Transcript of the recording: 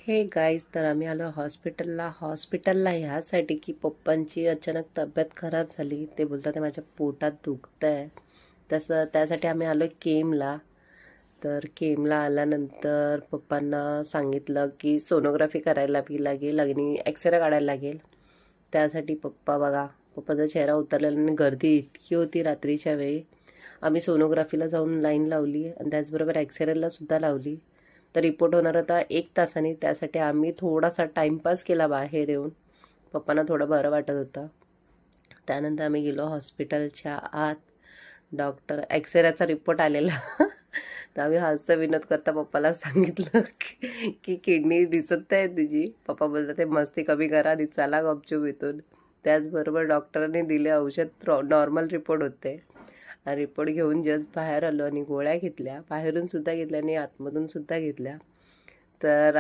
हे गाईज, तर आम्ही आलो हॉस्पिटलला ह्यासाठी की पप्पांची अचानक तब्येत खराब झाली. ते बोलतात माझ्या पोटात दुखतंय. त्यासाठी आम्ही आलो केमला. तर केमला आल्यानंतर पप्पांना सांगितलं की सोनोग्राफी करायला लागेल आणि एक्सरे काढायला लागेल. त्यासाठी पप्पाचा चेहरा उतरलेला आणि गर्दी इतकी होती रात्रीच्या वेळी. आम्ही सोनोग्राफीला जाऊन लाईन लावली आणि त्याचबरोबर एक्सरेला सुद्धा लावली. तर रिपोर्ट होणार होता 1 तासाने. त्यासाठी आम्ही थोडासा टाईमपास केला बाहेर येऊन. पप्पांना थोडं बरं वाटत होतं. त्यानंतर आम्ही गेलो हॉस्पिटलच्या आत. डॉक्टर एक्सरेचा रिपोर्ट आलेला. तर आम्ही हास्य विनोद करता पप्पाला सांगितलं की किडनी दिसत आहे तुझी. पप्पा बोलतात ते मस्ती कमी करा आणि चला गपचूप इथून. त्याचबरोबर डॉक्टरांनी दिले औषध. नॉर्मल रिपोर्ट होते. रिपोर्ट घेऊन जस्ट बाहेर आलो आणि गोळ्या घेतल्या. बाहेरून सुद्धा घेतल्या आणि आतमधून सुद्धा घेतल्या. तर